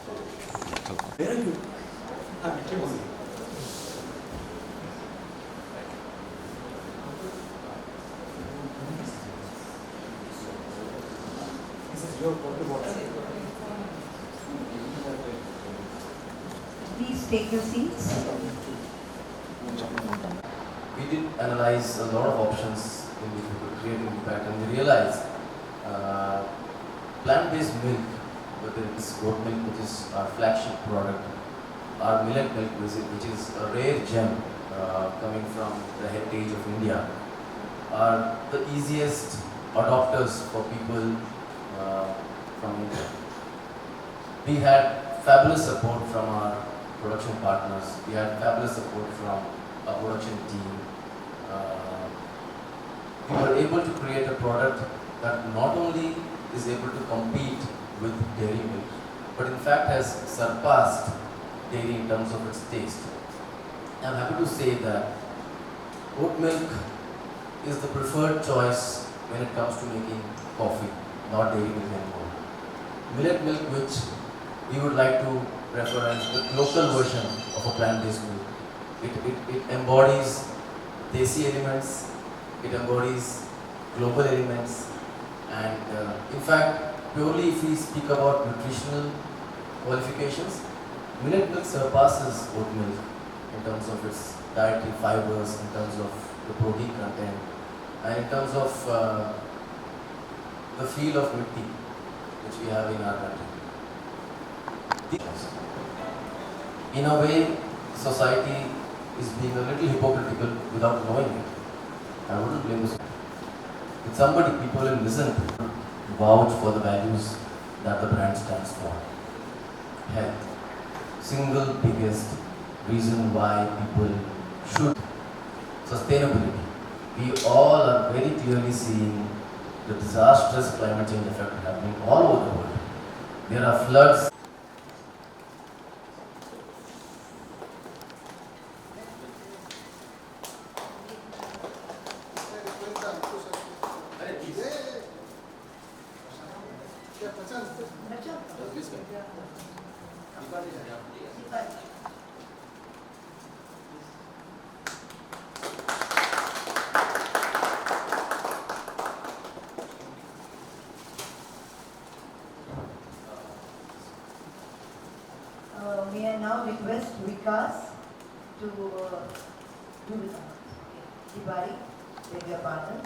Very good. This is your water bottle. Please take your seats. We did analyze a lot of options in which we could create an impact, and we realized plant-based milk, whether it's goat milk, which is our flagship product, or millet milk, which is a rare gem coming from the heritage of India, are the easiest adopters for people from India. We had fabulous support from our production partners. We had fabulous support from our production team. We were able to create a product that not only is able to compete with dairy milk, but in fact has surpassed dairy in terms of its taste. I'm happy to say that oat milk is the preferred choice when it comes to making coffee, not dairy milk anymore. Millet milk, which we would like to refer as the local version of a plant-based milk. It embodies desi elements, it embodies global elements, and in fact, purely if we speak about nutritional qualifications, millet milk surpasses oat milk in terms of its dietary fibers, in terms of the protein content, and in terms of the feel of milk tea which we have in our country. In a way, society is being a little hypocritical without knowing it. I wouldn't blame this. With somebody people will listen to, vouch for the values that the brand stands for. Health. Single biggest reason why people should. Sustainability. We all are very clearly seeing the disastrous climate change effect happening all over the world. There are floods. May I now request Vikas to do the honors. Tibari, beg your pardon.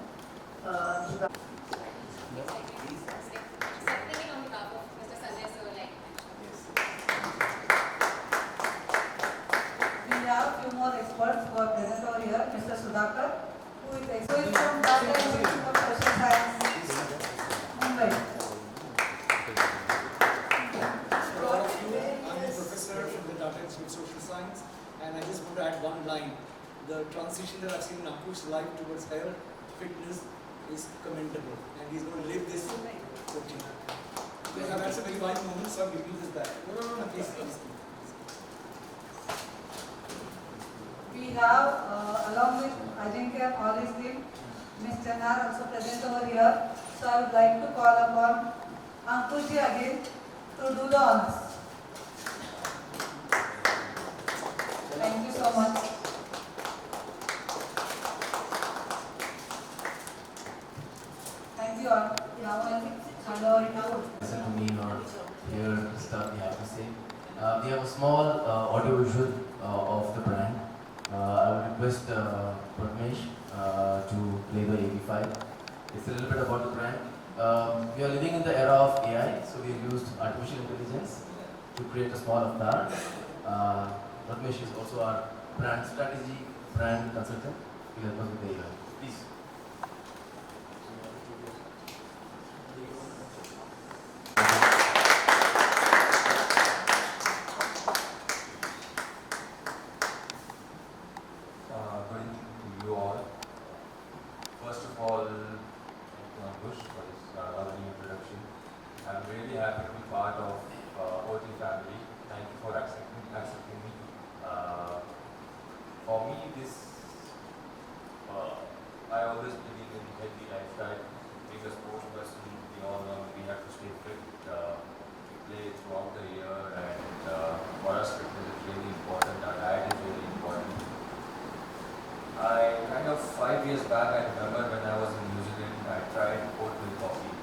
Accepting on behalf of Mr. Sanjay sir, like We have few more experts who are present over here. Mr. Sudhakar, who is expert from Tata Institute of Social Science, Mumbai. I'm a professor from the Tata Institute of Social Science, and I just want to add one line. The transition that I've seen in Ankush's life towards health, fitness is commendable, and he's going to live this routine. Because I've had some very wise moments, so I'm giving you this back. No, please. We have, along with Ajinkya and all his team, Ms. Chanar also present over here. So I would like to call upon Ankushji again to do the honors. Thank you so much. Thank you all. Now I hand over to Listen to me or hear stuff we have to say. We have a small audiovisual of the brand. I would request Pratmesh to play the AV5. It's a little bit about the brand. We are living in the era of AI, so we have used artificial intelligence to create a small avatar. Pratmesh is also our brand strategy, brand consultant. He'll help us with the AI. Please. Good evening to you all. First of all, thank you, Ankush, for this lovely introduction. I'm really happy to be part of Oatey family. Thank you for accepting me. For me, I always believe in healthy lifestyle. Being a sports person, we all know we have to stay fit. We play throughout the year, and years back, I remember when I was in New Zealand, I tried oatmeal coffee.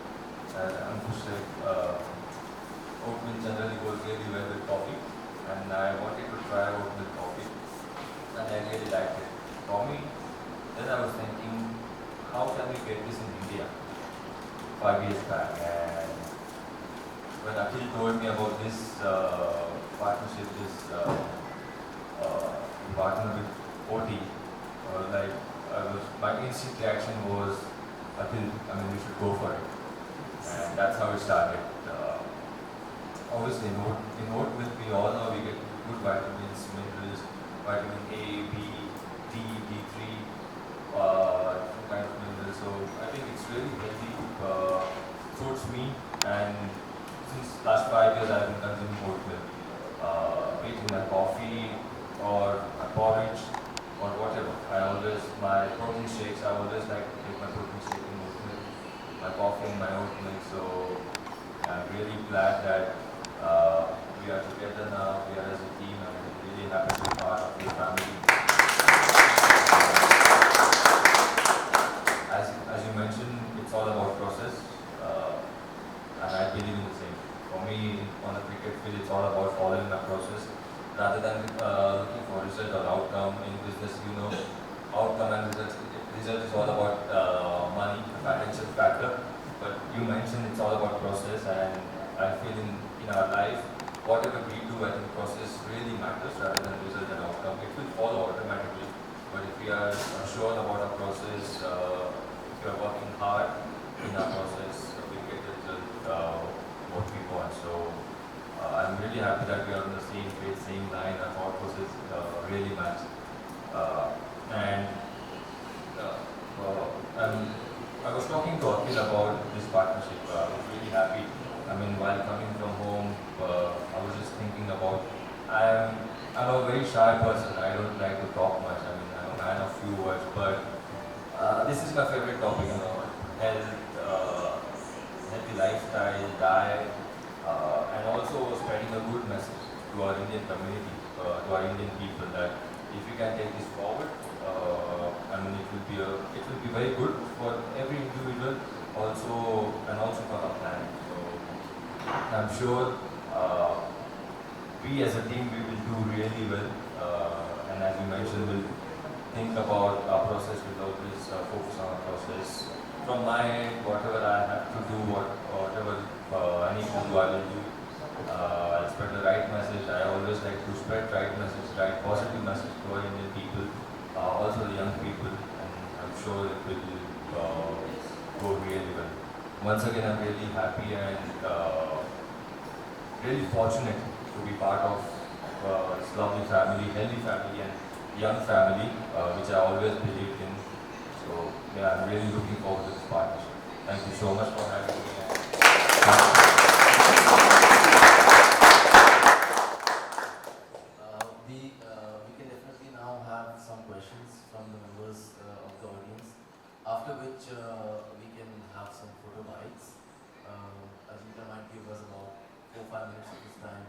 As Ankush said, oatmeal generally goes really well with coffee, and I wanted to try oatmeal coffee, and I really liked it. For me, then I was thinking, how can we get this in India? 5 years back, and when Akhil told me about this partnership, this partner with Oatey, my instant reaction was, Akhil, we should go for it. And that's how it started. Obviously, in oatmeal, we all know we get good vitamins, minerals, vitamin A, B, D, D3, different kind of minerals. So I think it's really healthy, suits me, and since last 5 years I've been consuming oatmeal. Be it in my coffee or my porridge or whatever. My protein shakes, I always like to take my protein shake in oatmeal, my coffee and my oatmeal. So I'm really glad that we are together now, we are as a team, and I'm really happy to be part of your family. As you mentioned, it's all about process, and I believe in the same. For me, on the cricket field, it's all about following the process rather than looking for result or outcome. In business, outcome and result. Result is all about money, the financial factor. But you mentioned it's all about process, and I feel in our life, whatever we do, I think process really matters rather than result and outcome. It will follow automatically. But if we are sure about our process, if we are working hard in our process, we get the result what we want. So I'm really happy that we are on the same page, same line. Our thought process really match. I was talking to Akhil about this partnership. I was really happy. While coming from home, I was just thinking about. I'm a very shy person. I don't like to talk much. I'm a man of few words, but this is my favorite topic. Health, healthy lifestyle, diet, and also spreading a good message to our Indian community, to our Indian people, that if we can take this forward, it will be very good for every individual, and also for our planet. So I'm sure we as a team we will do really well, and as you mentioned, we'll think about our process. We'll always focus on our process. From my end, whatever I have to do, whatever I need to do, I will do. I'll spread the right message. I always like to spread right message, right positive message to our Indian people, also the young people, and I'm sure it will go really well. Once again, I'm really happy and really fortunate to be part of this lovely family, healthy family, and young family, which I always believed in. So yeah, I'm really looking forward to this partnership. Thank you so much for having me. We can definitely now have some questions from the members of the audience, after which we can have some photo bites. Ajinkya might give us about 4-5 minutes of his time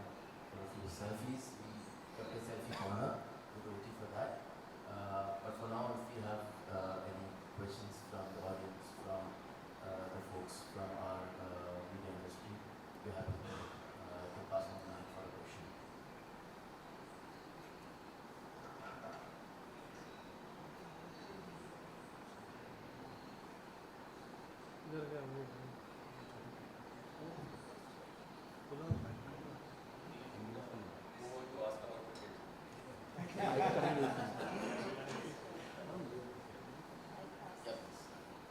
for a few selfies. We kept a selfie corner with Oatey for that. But for now, if we have any questions from the audience, from the folks from our media industry, we're happy to pass on the mic for a question.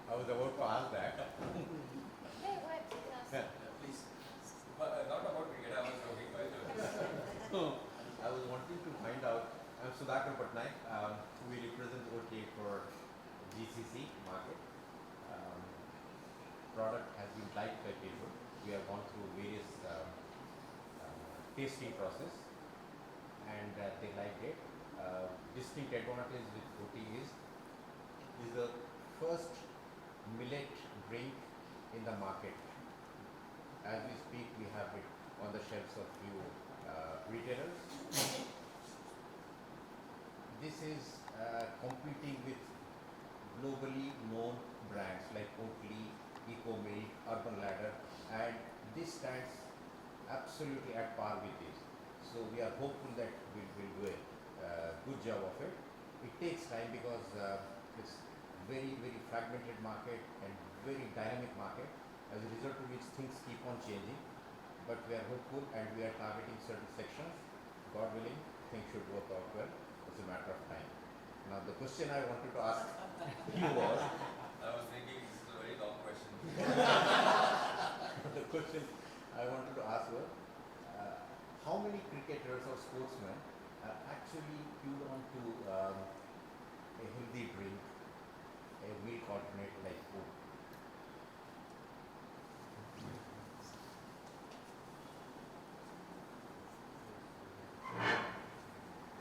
I was about to ask that. Hey, what? You can ask. Please. Not about cricket, I was joking, by the way. I was wanting to find out. I'm Sudhakar Patnaik. We represent Oatey for GCC market. Product has been liked by people. We have gone through various tasting process, and they liked it. Distinct advantage with Oatey is the first millet drink in the market. As we speak, we have it on the shelves of few retailers. This is competing with globally known brands like Oatey, Milk, Urban Ladder, and this stands absolutely at par with this. So we are hopeful that we'll do a good job of it. It takes time because it's very fragmented market and very dynamic market, as a result of which things keep on changing. But we are hopeful and we are targeting certain sections. God willing, things should work out well. It's a matter of time. Now the question I wanted to ask you was, I was thinking this is a very long question. the question I wanted to ask was, how many cricketers or sportsmen are actually queued on to a healthy drink, a milk alternate like Coke?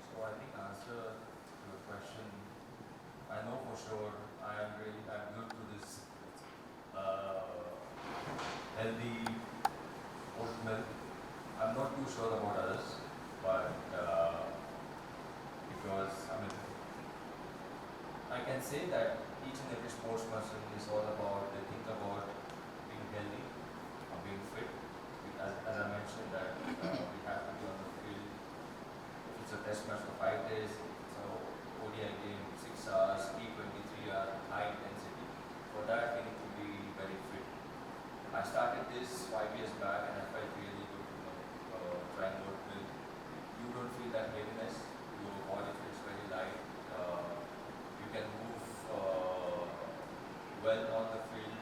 So I think answer to the question, I know for sure I'm good to this healthy oat milk. I'm not too sure about others, but because I can say that each and every sports person is all about, they think about being healthy, being fit. As I mentioned that we have to be on the field. If it's a test match for 5 days, it's a ODI game, 6 hours, T20, 3 hours, high intensity. For that, we need to be very fit. I started this 5 years back and I felt really good, trying oat milk. You don't feel that heaviness, your body feels very light. You can move well on the field.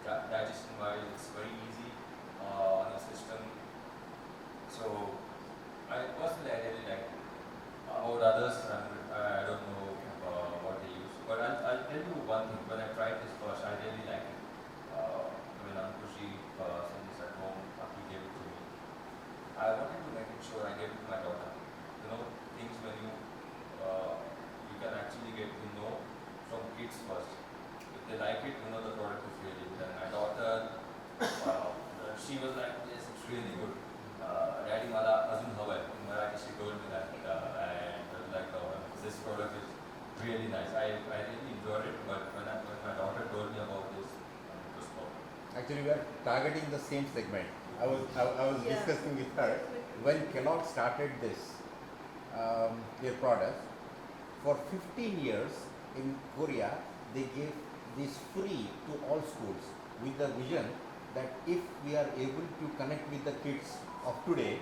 Digestion wise, it's very easy on the system. So, I personally really like it. About others, I don't know what they use. But I'll tell you one thing. When I tried this first, I really liked it. When Ankushi sent this at home, he gave it to me. I wanted to make sure I gave it to my daughter. You know, things when you can actually get to know from kids first. If they like it, you know the product is really good. And my daughter, she was like, yes, it's really good. Daddy Mala Azun Hawai, in Marathi she told me that, and I was like, oh, this product is really nice. I really enjoyed it, but when my daughter told me about this, it was perfect. Actually, we are targeting the same segment. I was Yeah. discussing with her when Kellogg started this their product. For 15 years in Korea, they gave this free to all schools with the vision that if we are able to connect with the kids of today,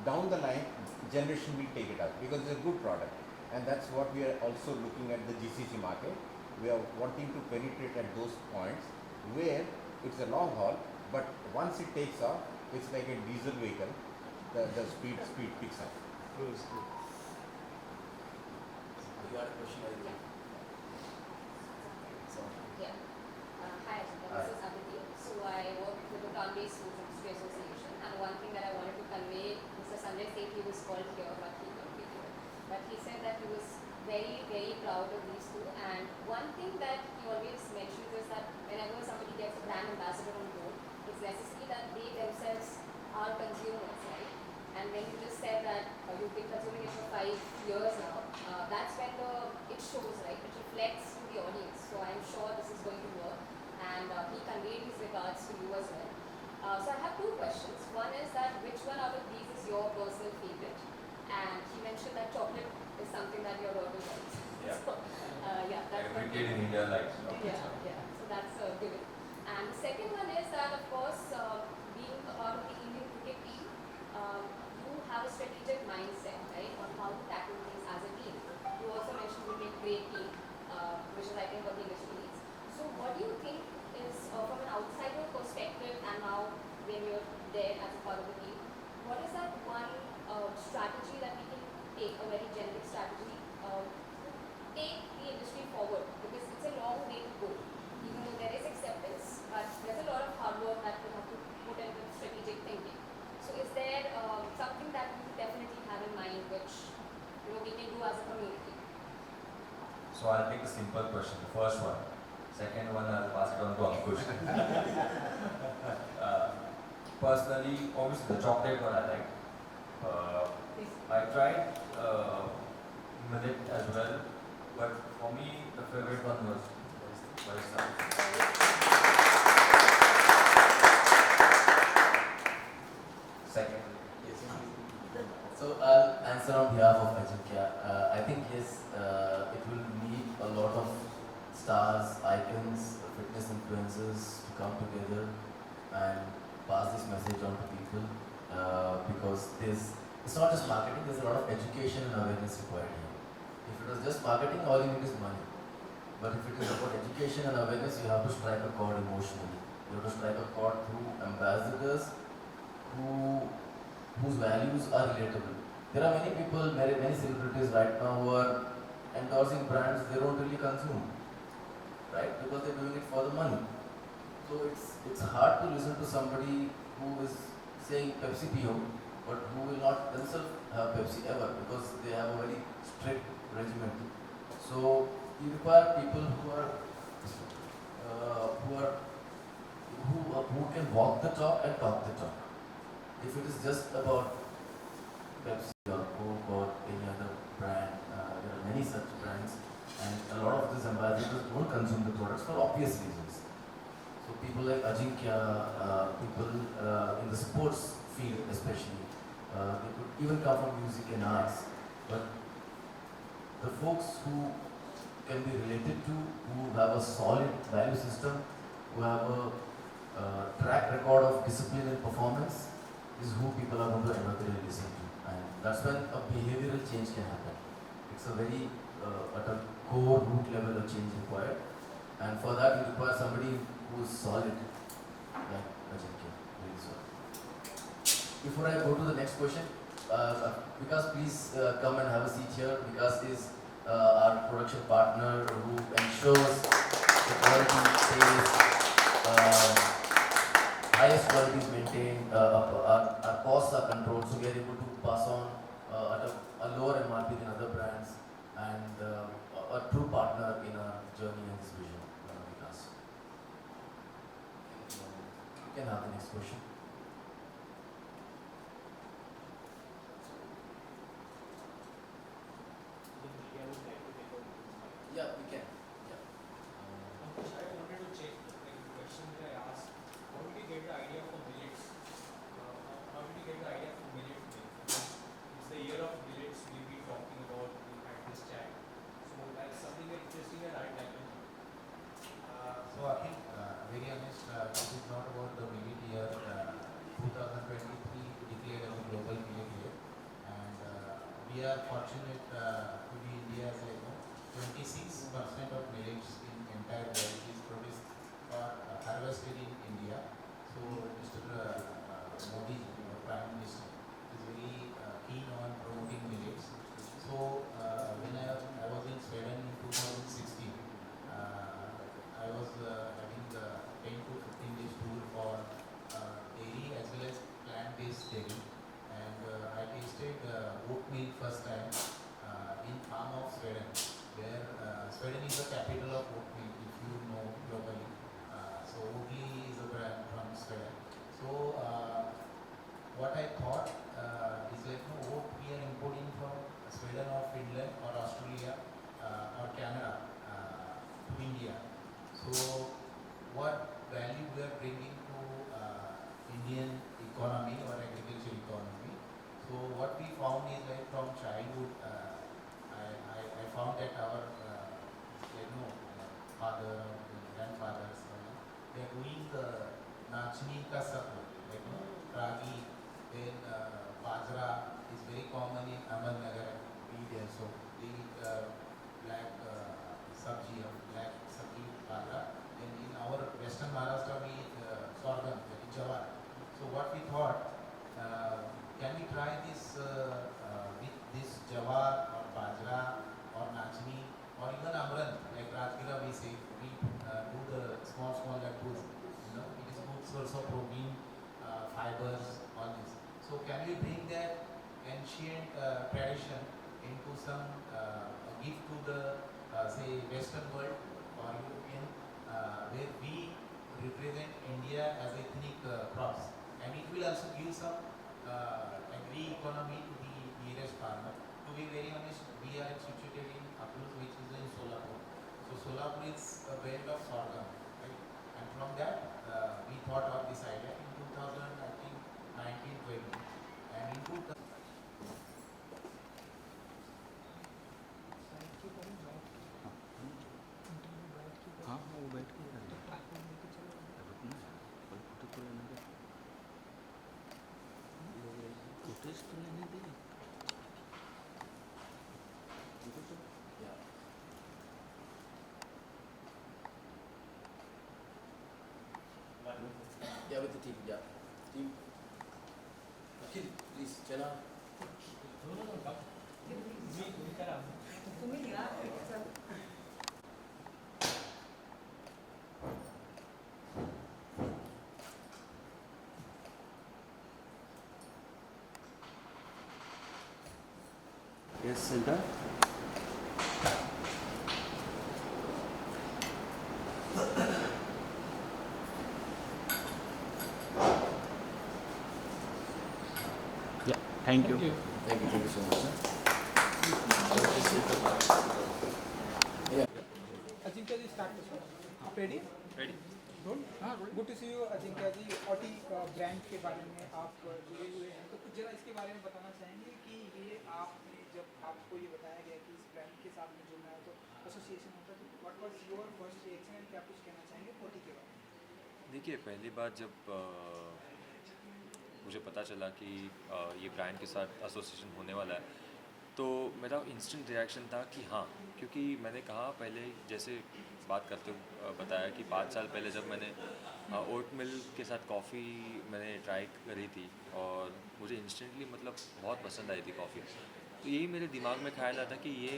down the line, generation will take it up because it's a good product. And that's what we are also looking at the GCC market. We are wanting to penetrate at those points where it's a long haul, but once it takes off, it's like a diesel vehicle. The speed picks up. You had a question, I think. So, Yeah. Hi, Ajinkya. This is Aditi. So I work with the Plant-Based Food Industry Association, and one thing that I wanted to convey, Mr. Sanjay said he was called here, but he couldn't be here. But he said that he was very proud of these two. And one thing that he always mentions is that whenever somebody gets a brand ambassador on board, it's necessary that they themselves are consumers, right? And when you just said that you've been consuming it for 5 years now, that's when it shows, right? It reflects to the audience. So I'm sure this is going to work. And he conveyed his regards to you as well. So I have 2 questions. One is that which one out of these is your personal favorite? And he mentioned that chocolate is something that your daughter likes. Yeah. So, yeah, that's Every one kid thing. in India likes chocolate. Yeah. So that's a given. And the second one is that, of course, being a part of the Indian cricket team, you have a strategic mindset, right, on how to tackle things as a team. You also mentioned you make great team, which is I think what the industry needs. So what do you think is, from an outsider perspective, and now when you're there as a part of the team, what is that one strategy that we can take, a very generic strategy, to take the industry forward? Because it's a long way to go. Even though there is acceptance, but there's a lot of hard work that we have to put into strategic thinking. So is there something that you definitely have in mind which we can do as a community? So I'll take the simple question, the first one. Second one, I'll pass it on to Ankush. Personally, obviously the chocolate one I like. I tried millet as well, but for me the favorite one was barista. Second. Yes. So I'll answer on behalf of Ajinkya. I think yes, it will need a lot of stars, icons, fitness influencers to come together and pass this message on to people because it's not just marketing, there's a lot of education and awareness required here. If it was just marketing, all you need is money. But if it is about education and awareness, you have to strike a chord emotionally. You have to strike a chord through ambassadors whose values are relatable. There are many people, many celebrities right now who are endorsing brands they don't really consume, right? Because they're doing it for the money. So it's hard to listen to somebody who is saying Pepsi Pio, but who will not themselves have Pepsi ever because they have a very strict regimen. So you require people who can walk the talk and talk the talk. If it is just about Pepsi or Coke or any other brand, there are many such brands, and a lot of these ambassadors don't consume the products for obvious reasons. So people like Ajinkya, people in the sports field especially, they could even come from music and arts, but the folks who can be related to, who have a solid value system, who have a track record of discipline and performance, is who people are going to end up really listen to. And that's when a behavioral change can happen. It's a very, at a core root level of change required. And for that you require somebody who is solid, like Ajinkya, really solid. Before I go to the next question, Vikas, please come and have a seat here. Vikas is our production partner who ensures the quality stays, highest quality is maintained, our costs are controlled, so we are able to pass on at a lower MRP than other brands, and a true partner in our journey and this vision, Vikas. You can have the next question. Yeah, we can. Yeah. Ankush, I wanted to check like the question that I asked. How did you get the idea for millets? How did you get the idea for millet milk? Because it's the year of millets we've been talking about at this chat. So that's something very interesting and I'd like to know. So I think, very honest, this is not about the millet year. 2023 declared as a global millet year, and we are fortunate to be India's 26% of millets in entire world is produced or harvested in India. So Mr. Modi, Prime Minister, is very keen on promoting millets. So when I was in Sweden in 2016, I was having the 10 to 15 days tour for dairy as well as plant-based dairy, and I tasted oat milk first time in farm of Sweden, where Sweden is the capital of oat milk, if you know globally. So Oatey is a brand from Sweden. So what I thought is like, no, oat we are importing from Sweden or Finland or Australia or Canada to India. So what value we are bringing to Indian economy or agriculture economy. So what we found is like from childhood, I found that our father or grandfathers, they are doing the nachni ka sappo, like ragi, then bajra is very common in Ahmednagar and so they eat black sabji or black sabji bajra. And in our western Maharashtra we eat sorghum, that is jawar. So what we thought, can we try this with this jawar or bajra or nachni or even amran, like Rajgira we say, we do the small laddus, it is good source of protein, fibers, all this. So can we bring that ancient tradition into some gift to the say Western world or European, where we represent India as ethnic crops, and it will also give some agri economy to the nearest farmer. To be very honest, we are situated in Aklus, which is in Solapur. So So solar is a brand of sorghum, right? And from that, we thought of this idea in 2000, I think 1920, and in 2000. हाँ हाँ वो बैठ के footage तो लेने दे Yeah, with the team, yeah. Team. Akhil, please, चला. तुम्ही घ्या चल. Yes, center. Yeah, thank you. Thank you so much. Ajinkya ji, start this one. Ready? Ready. Good. Good to see you, Ajinkya ji. Oatey brand के बारे में आप जुड़े हुए हैं, तो कुछ जरा इसके बारे में बताना चाहेंगे कि ये आपने जब आपको ये बताया गया कि इस ब्रांड के साथ में जुड़ना है तो एसोसिएशन होता है, तो what was your first reaction and क्या कुछ कहना चाहेंगे ओटी के बारे में? देखिए, पहली बार जब मुझे पता चला कि ये ब्रांड के साथ एसोसिएशन होने वाला है, तो मेरा इंस्टेंट रिएक्शन था कि हाँ, क्योंकि मैंने कहा पहले जैसे बात करते हुए बताया कि 5 साल पहले जब मैंने ओट मिल्क के साथ कॉफ़ी मैंने ट्राई करी थी और मुझे इंस्टेंटली मतलब बहुत पसंद आई थी कॉफ़ी। तो यही मेरे दिमाग में ख्याल आता कि ये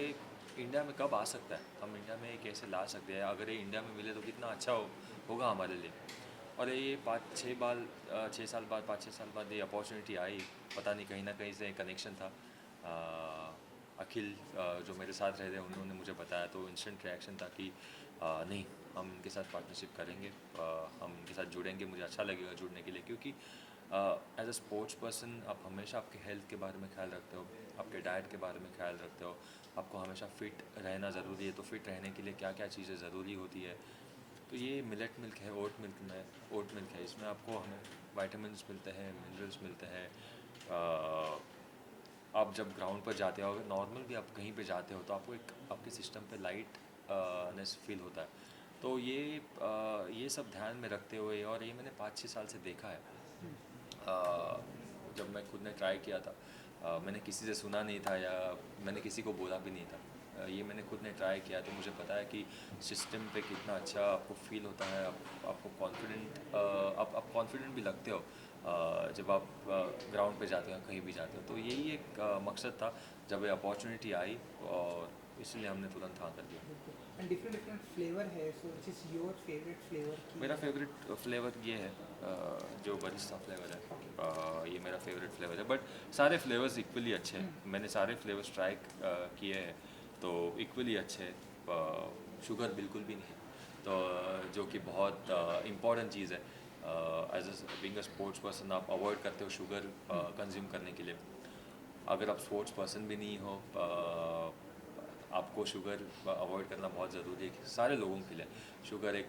इंडिया में कब आ सकता है, हम इंडिया में कैसे ला सकते हैं, अगर ये इंडिया में मिले तो कितना अच्छा होगा हमारे लिए। और ये 5-6 साल बाद ये अपॉर्चुनिटी आई, पता नहीं कहीं ना कहीं से कनेक्शन था। अखिल जो मेरे साथ रहते हैं उन्होंने मुझे बताया, तो इंस्टेंट रिएक्शन था कि नहीं, हम इनके साथ पार्टनरशिप करेंगे, हम इनके साथ जुड़ेंगे, मुझे अच्छा लगेगा जुड़ने के लिए, क्योंकि एज अ स्पोर्ट्स पर्सन आप हमेशा आपके हेल्थ के बारे में ख्याल रखते हो, आपके डाइट के बारे में ख्याल रखते हो, आपको हमेशा फ़िट रहना ज़रूरी है। तो फिट रहने के लिए क्या क्या चीज़ें ज़रूरी होती है, तो ये मिलेट मिल्क है, ओट मिल्क है, इसमें आपको हमें वाइटामिन मिलते हैं, मिनरल्स मिलते हैं। आप जब ग्राउंड पर जाते हो, अगर नॉर्मल भी आप कहीं पे जाते हो तो आपको एक आपके सिस्टम पे लाइट नेस फील होता है। तो ये सब ध्यान में रखते हुए, और ये मैंने 5-6 साल से देखा है। जब मैं खुद ने ट्राई किया था, मैंने किसी से सुना नहीं था या मैंने किसी को बोला भी नहीं था, ये मैंने खुद ने ट्राई किया, तो मुझे पता है कि सिस्टम पे कितना अच्छा आपको फील होता है, आपको कॉन्फिडेंट आप कॉन्फिडेंट भी लगते हो जब आप ग्राउंड पे जाते हो, कहीं भी जाते हो। तो यही एक मकसद था जब ये अपॉर्चुनिटी आई, और इसलिए हमने तुरंत हाँ कर दिया। एंड डिफरेंट फ्लेवर है, so which is your favourite flavour? मेरा फेवरेट फ्लेवर ये है, जो बरिस्ता फ्लेवर है, ये मेरा फेवरेट फ्लेवर है। बट सारे फ्लेवर्स इक्वली अच्छे हैं, मैंने सारे फ्लेवर्स ट्राई किए हैं, तो इक्वली अच्छे हैं। शुगर बिल्कुल भी नहीं है, तो जो कि बहुत इम्पॉर्टेंट चीज़ है। As a being a sports person आप अवॉइड करते हो शुगर कंज्यूम करने के लिए। अगर आप स्पोर्ट्स पर्सन भी नहीं हो, आपको शुगर अवॉइड करना बहुत ज़रूरी है सारे लोगों के लिए। शुगर एक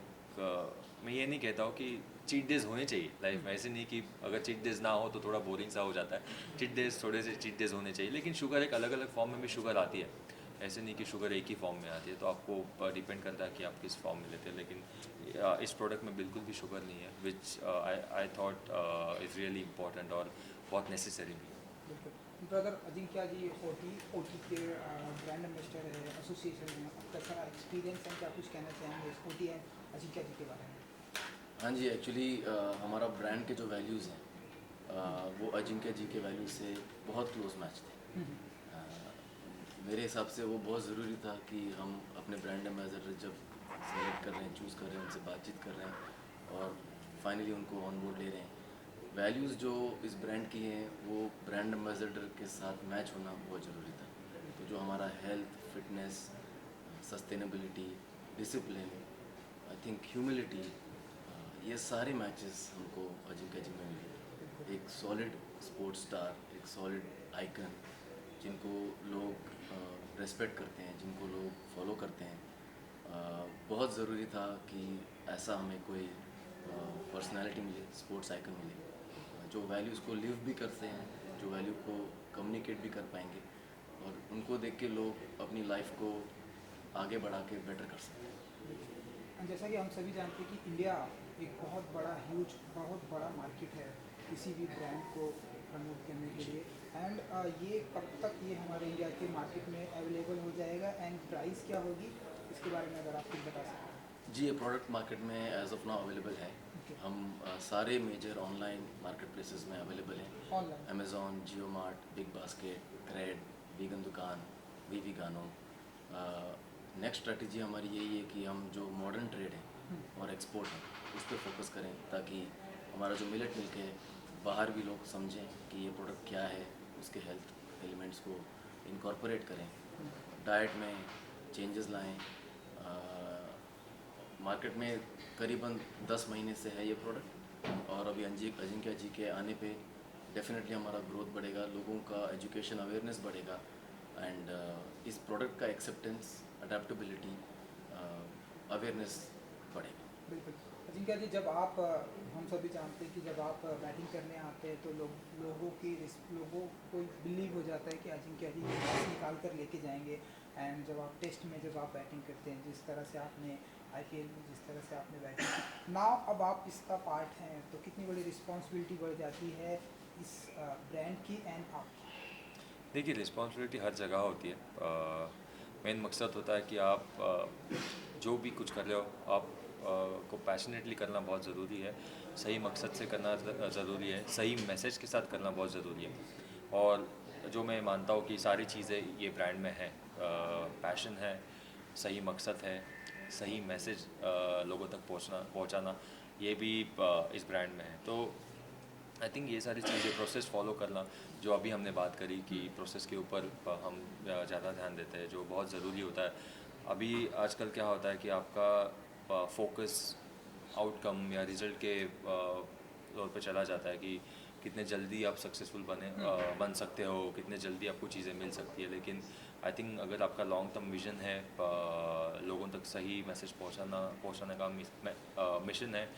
मैं ये नहीं कहता हूँ कि चीट डेज होने चाहिए लाइफ में, ऐसे नहीं कि अगर चीट डेज ना हो तो थोड़ा बोरिंग सा हो जाता है। चीट डेज थोड़े से चीट डेज होने चाहिए, लेकिन शुगर एक अलग अलग फॉर्म में भी शुगर आती है, ऐसे नहीं कि शुगर एक ही फॉर्म में आती है। तो आपको डिपेंड करता है कि आप किस फॉर्म में लेते हैं, लेकिन इस प्रोडक्ट में बिल्कुल भी शुगर नहीं है, which I thought is really important और बहुत नेसेसरी भी है। ब्रदर अजिंक्य जी ओटी के ब्रांड एम्बेसडर है, एसोसिएशन है, आपका सारा एक्सपीरियंस है, क्या कुछ कहना चाहेंगे ओटी एंड अजिंक्य जी के बारे में? हाँ जी, एक्चुअली हमारा ब्रांड के जो वैल्यूज़ हैं वो अजिंक्य जी के वैल्यूज़ से बहुत क्लोज मैच थे। मेरे हिसाब से वो बहुत ज़रूरी था कि हम अपने ब्रांड एम्बेसडर जब सेलेक्ट कर रहे हैं, चूज़ कर रहे हैं, उनसे बातचीत कर रहे हैं और फाइनली उनको ऑन बोर्ड ले रहे हैं। वैल्यूज़ जो इस ब्रांड की हैं वो ब्रांड एम्बेसडर के साथ मैच होना बहुत ज़रूरी था। तो जो हमारा health, fitness, sustainability, discipline, I think humility, ये सारे मैचेस हमको अजिंक्य जी में मिले। एक सॉलिड स्पोर्ट्स स्टार, एक सॉलिड आइकन जिनको लोग रेस्पेक्ट करते हैं, जिनको लोग फॉलो करते हैं, बहुत ज़रूरी था कि ऐसा हमें कोई पर्सनालिटी मिले, स्पोर्ट्स आइकन मिले, जो वैल्यूज़ को लिव भी करते हैं, जो वैल्यू को कम्युनिकेट भी कर पाएंगे और उनको देख के लोग अपनी लाइफ को आगे बढ़ा के बेटर कर सकते हैं। जैसा कि हम सभी जानते हैं कि इंडिया एक बहुत बड़ा बहुत बड़ा मार्केट है किसी भी ब्रांड को प्रमोट करने के लिए, एंड ये कब तक ये हमारे इंडिया के मार्केट में अवेलेबल हो जाएगा एंड प्राइस क्या होगी, इसके बारे में अगर आप कुछ बता सकें। जी, ये प्रोडक्ट मार्केट में एज ऑफ नाउ अवेलेबल है। हम सारे मेजर ऑनलाइन मार्केट प्लेसेस में अवेलेबल हैं। Online Amazon, Jio Mart, Big Basket, Cred, vegan दुकान, वीवी गानो। नेक्स्ट स्ट्रेटजी हमारी यही है कि हम जो मॉडर्न ट्रेड है और एक्सपोर्ट है उस पर फोकस करें, ताकि हमारा जो मिलेट मिल्क है बाहर भी लोग समझें कि ये प्रोडक्ट क्या है, उसके हेल्थ एलिमेंट्स को इनकॉर्पोरेट करें, डाइट में चेंजेस लाएं। मार्केट में करीबन 10 महीने से है ये प्रोडक्ट और अभी अजिंक्य जी के आने पे डेफिनेटली हमारा ग्रोथ बढ़ेगा, लोगों का एजुकेशन अवेयरनेस बढ़ेगा एंड इस प्रोडक्ट का एक्सेप्टेंस, अडेप्टेबिलिटी, अवेयरनेस बढ़ेगा। बिल्कुल। अजिंक्य जी, जब आप हम सभी जानते हैं कि जब आप बैटिंग करने आते हैं तो लोगों को बिलीव हो जाता है कि अजिंक्य जी निकाल कर लेके जाएंगे, एंड जब आप टेस्ट में जब आप बैटिंग करते हैं, जिस तरह से आपने आईपीएल में जिस तरह से आपने बैटिंग की, नाउ अब आप इसका पार्ट हैं तो कितनी बड़ी रिस्पॉन्सिबिलिटी बढ़ जाती है इस ब्रांड की एंड आपकी। देखिए, रिस्पॉन्सिबिलिटी हर जगह होती है। मेन मकसद होता है कि आप जो भी कुछ कर रहे हो आप को पैशनेटली करना बहुत ज़रूरी है, सही मकसद से करना ज़रूरी है, सही मैसेज के साथ करना बहुत ज़रूरी है। और जो मैं मानता हूँ कि सारी चीज़ें ये ब्रांड में हैं, पैशन है, सही मकसद है, सही मैसेज लोगों तक पहुँचाना, ये भी इस ब्रांड में है। तो आई थिंक ये सारी चीज़ें, प्रोसेस फॉलो करना, जो अभी हमने बात करी कि प्रोसेस के ऊपर हम ज़्यादा ध्यान देते हैं, जो बहुत ज़रूरी होता है। अभी आजकल क्या होता है कि आपका फोकस आउटकम या रिज़ल्ट के तौर पे चला जाता है कि कितने जल्दी आप सक्सेसफुल बन सकते हो, कितने जल्दी आपको चीज़ें मिल सकती है। लेकिन आई थिंक अगर आपका लॉन्ग टर्म विज़न है, लोगों तक सही मैसेज पहुंचाने का मिशन है,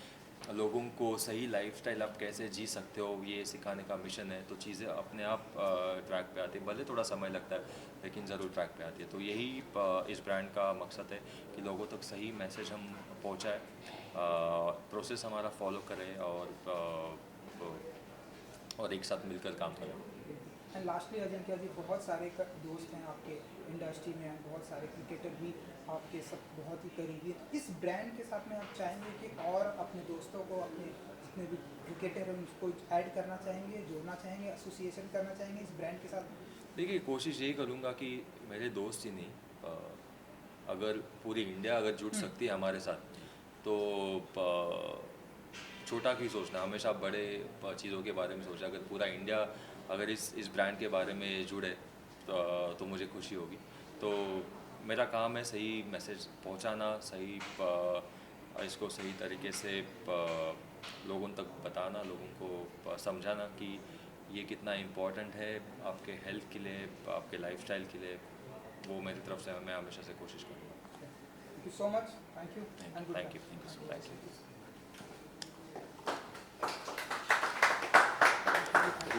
लोगों को सही लाइफस्टाइल आप कैसे जी सकते हो ये सिखाने का मिशन है, तो चीज़ें अपने आप ट्रैक पे आती है। भले थोड़ा समय लगता है लेकिन ज़रूर ट्रैक पे आती है। तो यही इस ब्रांड का मकसद है कि लोगों तक सही मैसेज हम पहुंचाएं, प्रोसेस हमारा फॉलो करें और एक साथ मिलकर काम करें। एंड लास्टली अजिंक्य जी, बहुत सारे दोस्त हैं आपके इंडस्ट्री में, बहुत सारे क्रिकेटर भी आपके सब बहुत ही करीबी हैं। इस ब्रांड के साथ में आप चाहेंगे कि और अपने दोस्तों को, अपने जितने भी क्रिकेटर हैं उसको ऐड करना चाहेंगे, जोड़ना चाहेंगे, एसोसिएशन करना चाहेंगे इस ब्रांड के साथ? देखिए, कोशिश यही करूँगा कि मेरे दोस्त ही नहीं, अगर पूरी इंडिया अगर जुड़ सकती है हमारे साथ, तो छोटा क्यों सोचना, हमेशा बड़े चीज़ों के बारे में सोचा। अगर पूरा इंडिया अगर इस ब्रांड के बारे में जुड़े तो मुझे खुशी होगी। तो मेरा काम है सही मैसेज पहुंचाना, इसको सही तरीके से लोगों तक बताना, लोगों को समझाना कि ये कितना इम्पोर्टेंट है आपके हेल्थ के लिए, आपके लाइफस्टाइल के लिए। वो मेरी तरफ से मैं हमेशा से कोशिश करूँगा। Thank you so much. Thank you and good thank you.